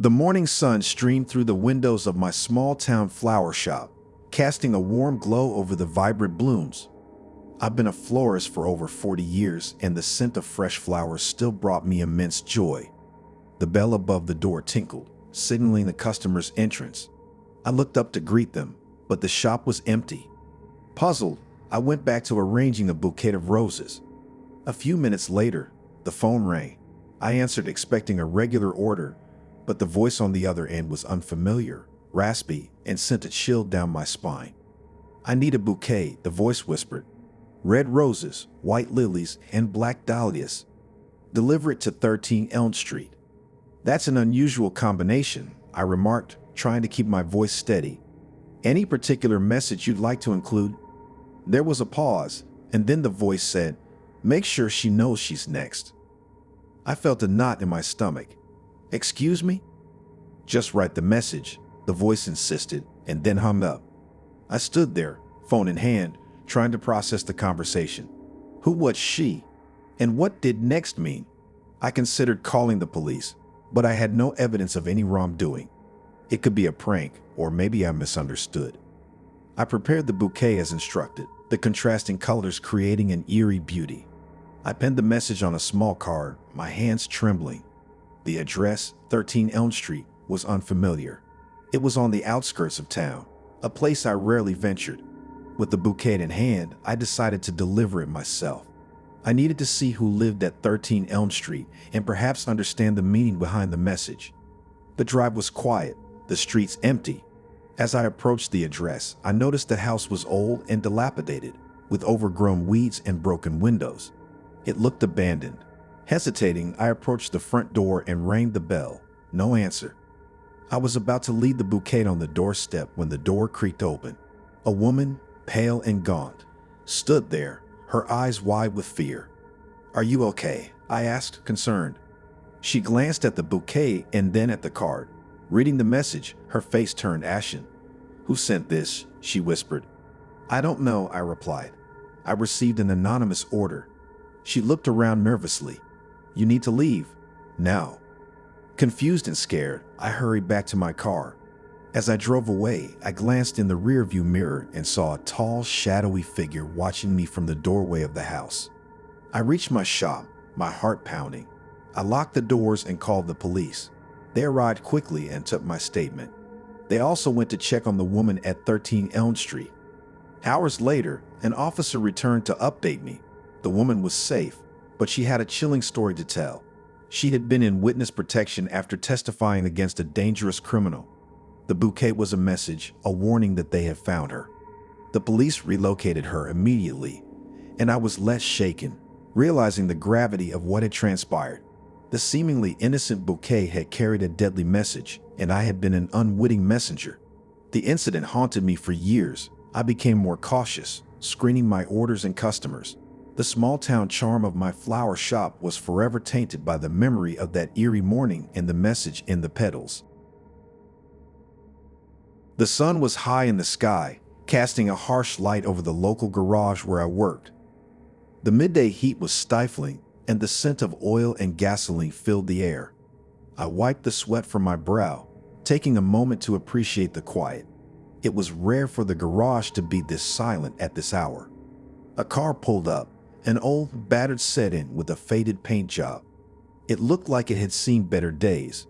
The morning sun streamed through the windows of my small-town flower shop, casting a warm glow over the vibrant blooms. I've been a florist for over 40 years, and the scent of fresh flowers still brought me immense joy. The bell above the door tinkled, signaling the customer's entrance. I looked up to greet them, but the shop was empty. Puzzled, I went back to arranging a bouquet of roses. A few minutes later, the phone rang. I answered expecting a regular order, but the voice on the other end was unfamiliar, raspy, and sent a chill down my spine. "I need a bouquet," the voice whispered. "Red roses, white lilies, and black dahlias. Deliver it to 13 Elm Street." "That's an unusual combination," I remarked, trying to keep my voice steady. "Any particular message you'd like to include?" There was a pause, and then the voice said, "Make sure she knows she's next." I felt a knot in my stomach. "Excuse me?" "Just write the message," the voice insisted, and then hung up. I stood there, phone in hand, trying to process the conversation. Who was she? And what did next mean? I considered calling the police, but I had no evidence of any wrongdoing. It could be a prank, or maybe I misunderstood. I prepared the bouquet as instructed, the contrasting colors creating an eerie beauty. I penned the message on a small card, my hands trembling. The address, 13 Elm Street, was unfamiliar. It was on the outskirts of town, a place I rarely ventured. With the bouquet in hand, I decided to deliver it myself. I needed to see who lived at 13 Elm Street and perhaps understand the meaning behind the message. The drive was quiet, the streets empty. As I approached the address, I noticed the house was old and dilapidated, with overgrown weeds and broken windows. It looked abandoned. Hesitating, I approached the front door and rang the bell. No answer. I was about to leave the bouquet on the doorstep when the door creaked open. A woman, pale and gaunt, stood there, her eyes wide with fear. "Are you okay?" I asked, concerned. She glanced at the bouquet and then at the card. Reading the message, her face turned ashen. "Who sent this?" she whispered. "I don't know," I replied. "I received an anonymous order." She looked around nervously. "You need to leave. Now." Confused and scared, I hurried back to my car. As I drove away, I glanced in the rearview mirror and saw a tall, shadowy figure watching me from the doorway of the house. I reached my shop, my heart pounding. I locked the doors and called the police. They arrived quickly and took my statement. They also went to check on the woman at 13 Elm Street. Hours later, an officer returned to update me. The woman was safe, but she had a chilling story to tell. She had been in witness protection after testifying against a dangerous criminal. The bouquet was a message, a warning that they had found her. The police relocated her immediately, and I was less shaken, realizing the gravity of what had transpired. The seemingly innocent bouquet had carried a deadly message, and I had been an unwitting messenger. The incident haunted me for years. I became more cautious, screening my orders and customers. The small-town charm of my flower shop was forever tainted by the memory of that eerie morning and the message in the petals. The sun was high in the sky, casting a harsh light over the local garage where I worked. The midday heat was stifling, and the scent of oil and gasoline filled the air. I wiped the sweat from my brow, taking a moment to appreciate the quiet. It was rare for the garage to be this silent at this hour. A car pulled up, an old, battered sedan with a faded paint job. It looked like it had seen better days.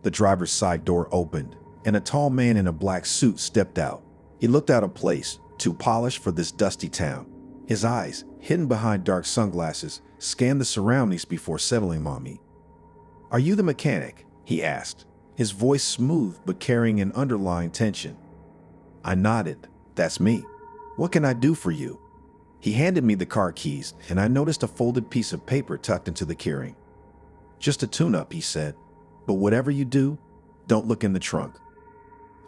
The driver's side door opened, and a tall man in a black suit stepped out. He looked out of place, too polished for this dusty town. His eyes, hidden behind dark sunglasses, scanned the surroundings before settling on me. "Are you the mechanic?" he asked, his voice smooth but carrying an underlying tension. I nodded. "That's me. What can I do for you?" He handed me the car keys, and I noticed a folded piece of paper tucked into the keyring. "Just a tune-up," he said. "But whatever you do, don't look in the trunk."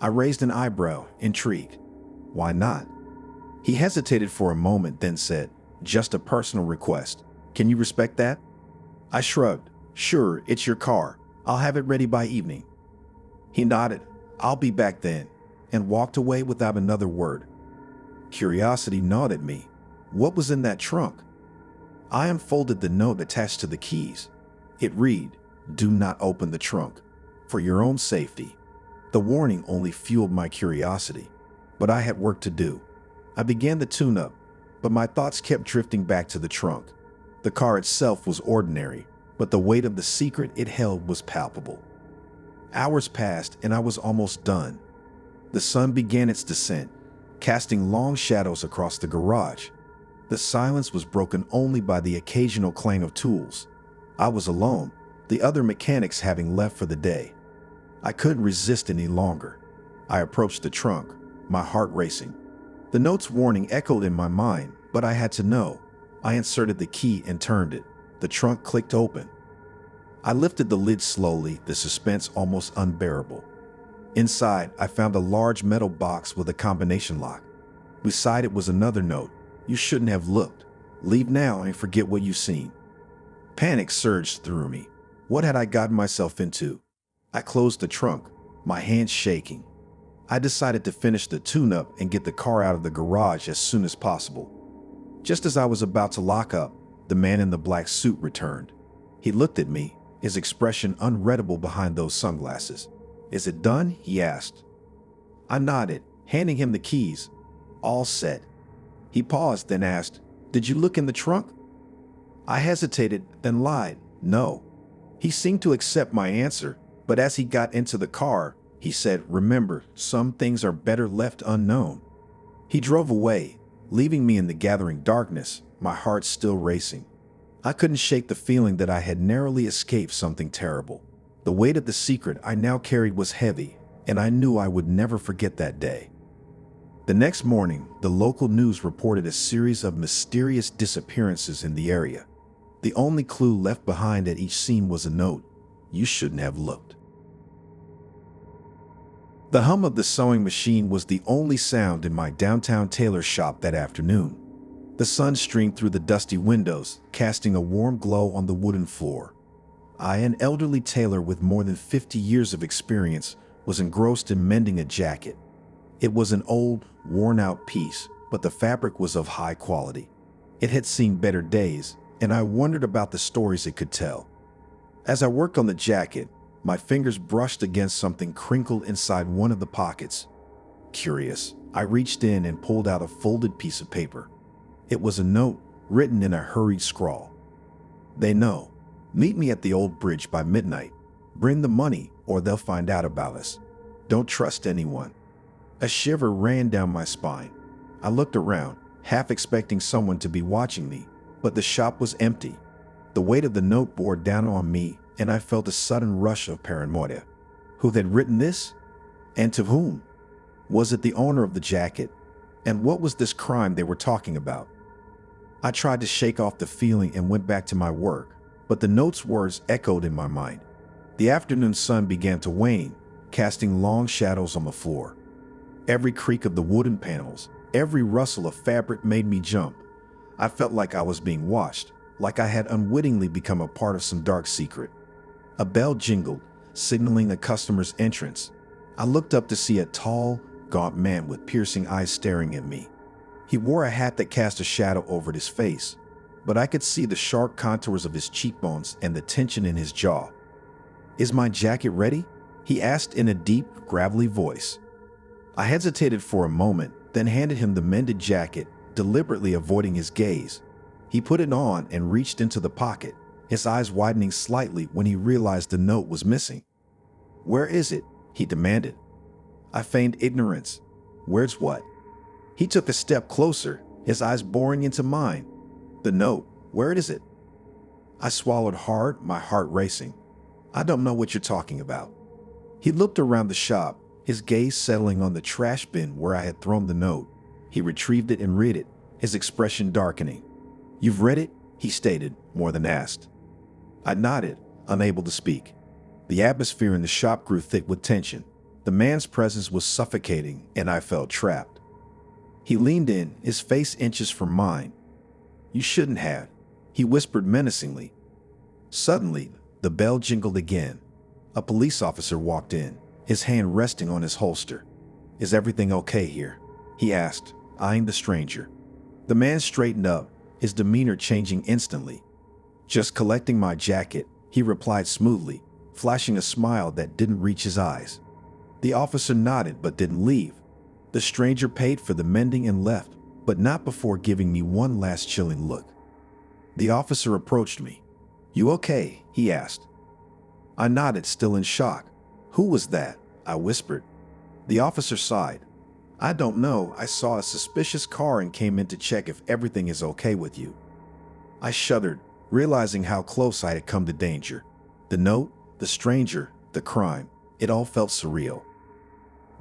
I raised an eyebrow, intrigued. "Why not?" He hesitated for a moment, then said, "Just a personal request. Can you respect that?" I shrugged. "Sure, it's your car. I'll have it ready by evening." He nodded. "I'll be back then," and walked away without another word. Curiosity gnawed at me. What was in that trunk? I unfolded the note attached to the keys. It read, "Do not open the trunk. for your own safety." The warning only fueled my curiosity, but I had work to do. I began the tune-up, but my thoughts kept drifting back to the trunk. The car itself was ordinary, but the weight of the secret it held was palpable. Hours passed and I was almost done. The sun began its descent, casting long shadows across the garage. The silence was broken only by the occasional clang of tools. I was alone, the other mechanics having left for the day. I couldn't resist any longer. I approached the trunk, my heart racing. The note's warning echoed in my mind, but I had to know. I inserted the key and turned it. The trunk clicked open. I lifted the lid slowly, the suspense almost unbearable. Inside, I found a large metal box with a combination lock. Beside it was another note. "You shouldn't have looked. Leave now and forget what you've seen." Panic surged through me. What had I gotten myself into? I closed the trunk, my hands shaking. I decided to finish the tune-up and get the car out of the garage as soon as possible. Just as I was about to lock up, the man in the black suit returned. He looked at me, his expression unreadable behind those sunglasses. "Is it done?" he asked. I nodded, handing him the keys. "All set." He paused, then asked, "Did you look in the trunk?" I hesitated, then lied, "No." He seemed to accept my answer, but as he got into the car, he said, "Remember, some things are better left unknown." He drove away, leaving me in the gathering darkness, my heart still racing. I couldn't shake the feeling that I had narrowly escaped something terrible. The weight of the secret I now carried was heavy, and I knew I would never forget that day. The next morning, the local news reported a series of mysterious disappearances in the area. The only clue left behind at each scene was a note, "You shouldn't have looked." The hum of the sewing machine was the only sound in my downtown tailor shop that afternoon. The sun streamed through the dusty windows, casting a warm glow on the wooden floor. I, an elderly tailor with more than 50 years of experience, was engrossed in mending a jacket. It was an old, worn-out piece, but the fabric was of high quality. It had seen better days, and I wondered about the stories it could tell. As I worked on the jacket, my fingers brushed against something crinkled inside one of the pockets. Curious, I reached in and pulled out a folded piece of paper. It was a note written in a hurried scrawl. "They know. Meet me at the old bridge by midnight. Bring the money or they'll find out about us. Don't trust anyone." A shiver ran down my spine. I looked around, half expecting someone to be watching me, but the shop was empty. The weight of the note bore down on me, and I felt a sudden rush of paranoia. Who had written this? And to whom? Was it the owner of the jacket? And what was this crime they were talking about? I tried to shake off the feeling and went back to my work, but the note's words echoed in my mind. The afternoon sun began to wane, casting long shadows on the floor. Every creak of the wooden panels, every rustle of fabric made me jump. I felt like I was being watched, like I had unwittingly become a part of some dark secret. A bell jingled, signaling a customer's entrance. I looked up to see a tall, gaunt man with piercing eyes staring at me. He wore a hat that cast a shadow over his face, but I could see the sharp contours of his cheekbones and the tension in his jaw. "Is my jacket ready?" he asked in a deep, gravelly voice. I hesitated for a moment, then handed him the mended jacket, deliberately avoiding his gaze. He put it on and reached into the pocket, his eyes widening slightly when he realized the note was missing. "Where is it?" he demanded. I feigned ignorance. "Where's what?" He took a step closer, his eyes boring into mine. "The note, where is it?" I swallowed hard, my heart racing. "I don't know what you're talking about." He looked around the shop, his gaze settling on the trash bin where I had thrown the note. He retrieved it and read it, his expression darkening. "You've read it?" he stated, more than asked. I nodded, unable to speak. The atmosphere in the shop grew thick with tension. The man's presence was suffocating, and I felt trapped. He leaned in, his face inches from mine. "You shouldn't have," he whispered menacingly. Suddenly, the bell jingled again. A police officer walked in, his hand resting on his holster. "Is everything okay here?" he asked, eyeing the stranger. The man straightened up, his demeanor changing instantly. "Just collecting my jacket," he replied smoothly. flashing a smile that didn't reach his eyes. The officer nodded but didn't leave. The stranger paid for the mending and left, but not before giving me one last chilling look. The officer approached me. "You okay?" he asked. I nodded, still in shock. "Who was that?" I whispered. The officer sighed. "I don't know. I saw a suspicious car and came in to check if everything is okay with you." I shuddered, realizing how close I had come to danger. The note, the stranger, the crime, it all felt surreal.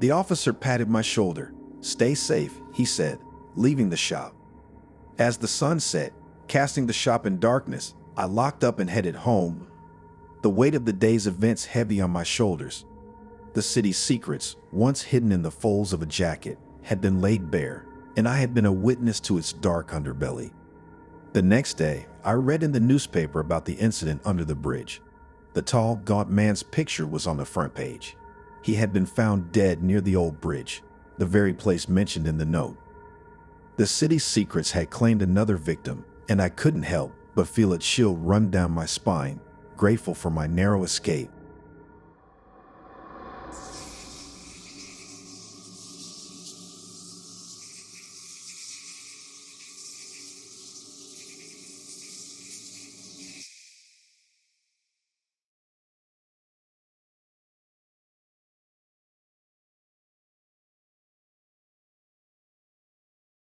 The officer patted my shoulder. "Stay safe," he said, leaving the shop. As the sun set, casting the shop in darkness, I locked up and headed home, the weight of the day's events heavy on my shoulders. The city's secrets, once hidden in the folds of a jacket, had been laid bare, and I had been a witness to its dark underbelly. The next day, I read in the newspaper about the incident under the bridge. The tall, gaunt man's picture was on the front page. He had been found dead near the old bridge, the very place mentioned in the note. The city's secrets had claimed another victim, and I couldn't help but feel a chill run down my spine, grateful for my narrow escape.